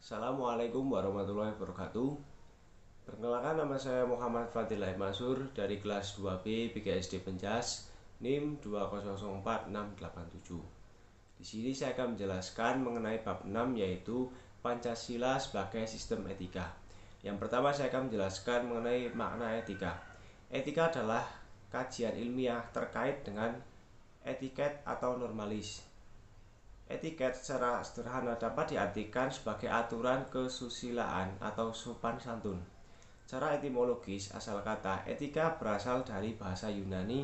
Assalamualaikum warahmatullahi wabarakatuh. Perkenalkan, nama saya Muhammad Fadillah Masur dari kelas 2B PGSD Penjas, NIM 2004687. Di sini saya akan menjelaskan mengenai bab 6, yaitu Pancasila sebagai sistem etika. Yang pertama, saya akan menjelaskan mengenai makna etika. Etika adalah kajian ilmiah terkait dengan etiket atau normalis. Etiket secara sederhana dapat diartikan sebagai aturan kesusilaan atau sopan santun. Secara etimologis, asal kata etika berasal dari bahasa Yunani,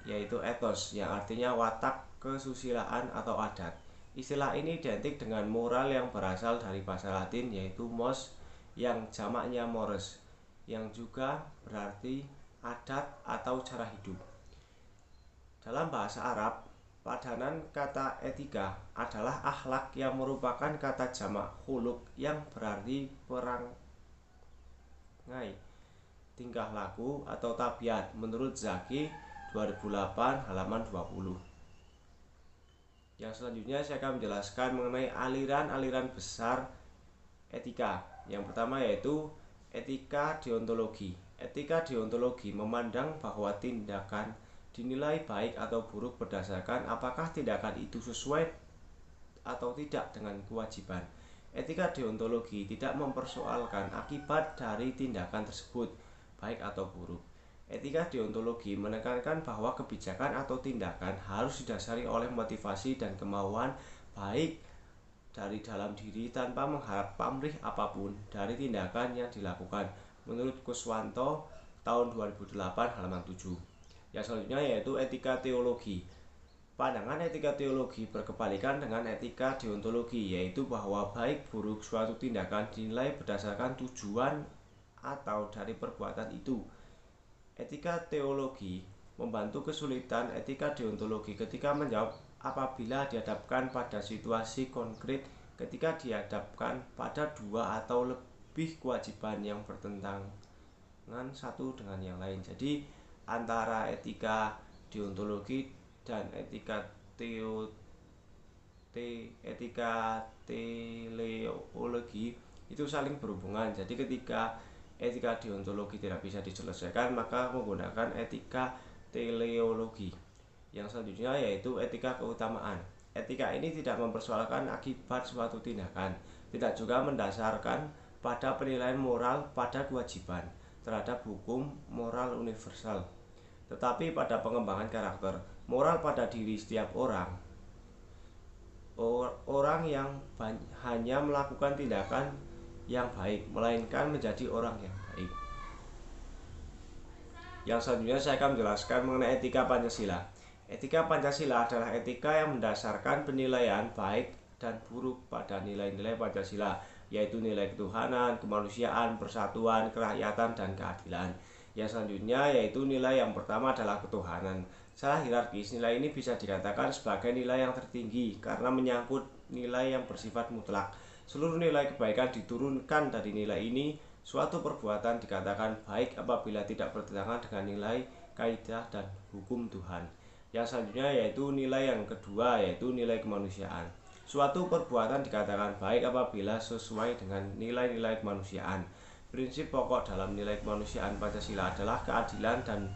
yaitu ethos, yang artinya watak, kesusilaan, atau adat. Istilah ini identik dengan moral yang berasal dari bahasa Latin, yaitu mos, yang jamaknya mores, yang juga berarti adat atau cara hidup. Dalam bahasa Arab, padanan kata etika adalah akhlak, yang merupakan kata jamak khuluq yang berarti perangai, tingkah laku, atau tabiat menurut Zaki 2008 halaman 20. Yang selanjutnya saya akan menjelaskan mengenai aliran-aliran besar etika. Yang pertama yaitu etika deontologi. Etika deontologi memandang bahwa tindakan dinilai baik atau buruk berdasarkan apakah tindakan itu sesuai atau tidak dengan kewajiban. Etika deontologi tidak mempersoalkan akibat dari tindakan tersebut, baik atau buruk. Etika deontologi menekankan bahwa kebijakan atau tindakan harus didasari oleh motivasi dan kemauan baik dari dalam diri tanpa mengharap pamrih apapun dari tindakan yang dilakukan, menurut Kuswanto tahun 2008 halaman 7. Yang selanjutnya yaitu etika teologi. Pandangan etika teologi berkebalikan dengan etika deontologi, yaitu bahwa baik buruk suatu tindakan dinilai berdasarkan tujuan atau dari perbuatan itu. Etika teologi membantu kesulitan etika deontologi ketika menjawab apabila dihadapkan pada situasi konkret, ketika dihadapkan pada dua atau lebih kewajiban yang bertentangan satu dengan yang lain. Jadi antara etika deontologi dan etika teleologi itu saling berhubungan. Jadi ketika etika deontologi tidak bisa diselesaikan, maka menggunakan etika teleologi. Yang selanjutnya yaitu etika keutamaan. Etika ini tidak mempersoalkan akibat suatu tindakan, tidak juga mendasarkan pada penilaian moral pada kewajiban terhadap hukum moral universal, tetapi pada pengembangan karakter moral pada diri setiap orang. Orang yang hanya melakukan tindakan yang baik, melainkan menjadi orang yang baik. Yang selanjutnya saya akan menjelaskan mengenai etika Pancasila. Etika Pancasila adalah etika yang mendasarkan penilaian baik dan buruk pada nilai-nilai Pancasila, yaitu nilai ketuhanan, kemanusiaan, persatuan, kerakyatan, dan keadilan. Yang selanjutnya yaitu nilai yang pertama adalah ketuhanan. Secara hierarkis, nilai ini bisa dikatakan sebagai nilai yang tertinggi karena menyangkut nilai yang bersifat mutlak. Seluruh nilai kebaikan diturunkan dari nilai ini. Suatu perbuatan dikatakan baik apabila tidak bertentangan dengan nilai, kaidah, dan hukum Tuhan. Yang selanjutnya yaitu nilai yang kedua, yaitu nilai kemanusiaan. Suatu perbuatan dikatakan baik apabila sesuai dengan nilai-nilai kemanusiaan. Prinsip pokok dalam nilai kemanusiaan Pancasila adalah keadilan dan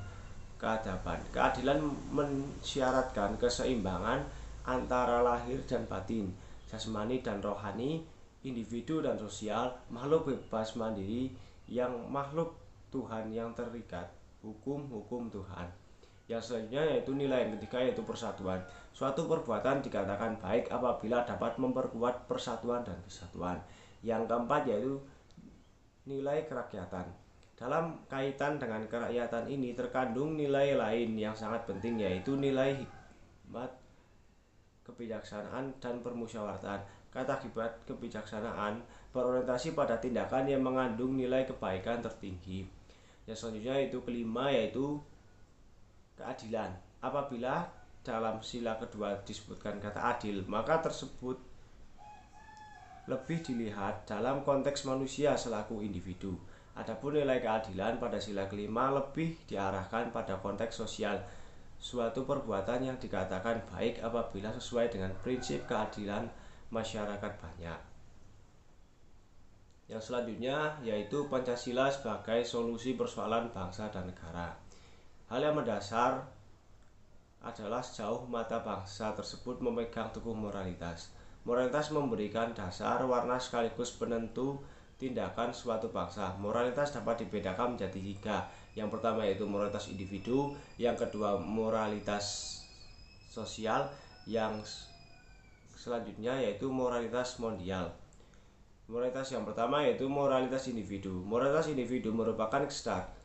keadaban. Keadilan mensyaratkan keseimbangan antara lahir dan batin, jasmani dan rohani, individu dan sosial, makhluk bebas mandiri yang makhluk Tuhan yang terikat hukum-hukum Tuhan. Yang selanjutnya yaitu nilai yang ketiga, yaitu persatuan. Suatu perbuatan dikatakan baik apabila dapat memperkuat persatuan dan kesatuan. Yang keempat yaitu nilai kerakyatan. Dalam kaitan dengan kerakyatan ini terkandung nilai lain yang sangat penting, yaitu nilai hikmat, kebijaksanaan, dan permusyawaratan. Kata hikmat kebijaksanaan berorientasi pada tindakan yang mengandung nilai kebaikan tertinggi. Yang selanjutnya yaitu kelima, yaitu keadilan. Apabila dalam sila kedua disebutkan kata adil, maka tersebut lebih dilihat dalam konteks manusia selaku individu. Adapun nilai keadilan pada sila kelima lebih diarahkan pada konteks sosial. Suatu perbuatan yang dikatakan baik apabila sesuai dengan prinsip keadilan masyarakat banyak. Yang selanjutnya yaitu Pancasila sebagai solusi persoalan bangsa dan negara. Hal yang mendasar adalah sejauh mata bangsa tersebut memegang teguh moralitas. Moralitas memberikan dasar, warna sekaligus penentu tindakan suatu bangsa. Moralitas dapat dibedakan menjadi 3. Yang pertama yaitu moralitas individu, yang kedua moralitas sosial, yang selanjutnya yaitu moralitas mondial. Moralitas yang pertama yaitu moralitas individu. Moralitas individu merupakan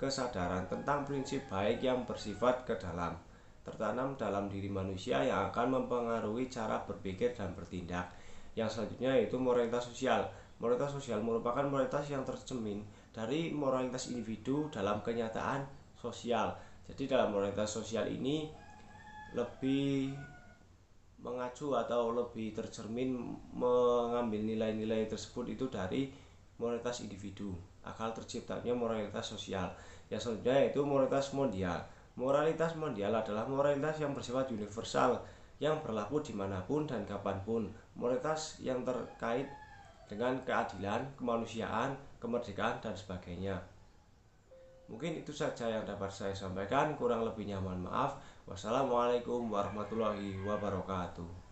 kesadaran tentang prinsip baik yang bersifat kedalam, tertanam dalam diri manusia yang akan mempengaruhi cara berpikir dan bertindak. Yang selanjutnya yaitu moralitas sosial. Moralitas sosial merupakan moralitas yang tercermin dari moralitas individu dalam kenyataan sosial. Jadi dalam moralitas sosial ini lebih mengacu atau lebih tercermin mengambil nilai-nilai tersebut itu dari moralitas individu akal terciptanya moralitas sosial. Yang selanjutnya yaitu moralitas mondial. Moralitas mondial adalah moralitas yang bersifat universal yang berlaku dimanapun dan kapanpun. Moralitas yang terkait dengan keadilan, kemanusiaan, kemerdekaan, dan sebagainya. Mungkin itu saja yang dapat saya sampaikan, kurang lebihnya mohon maaf. Wassalamualaikum warahmatullahi wabarakatuh.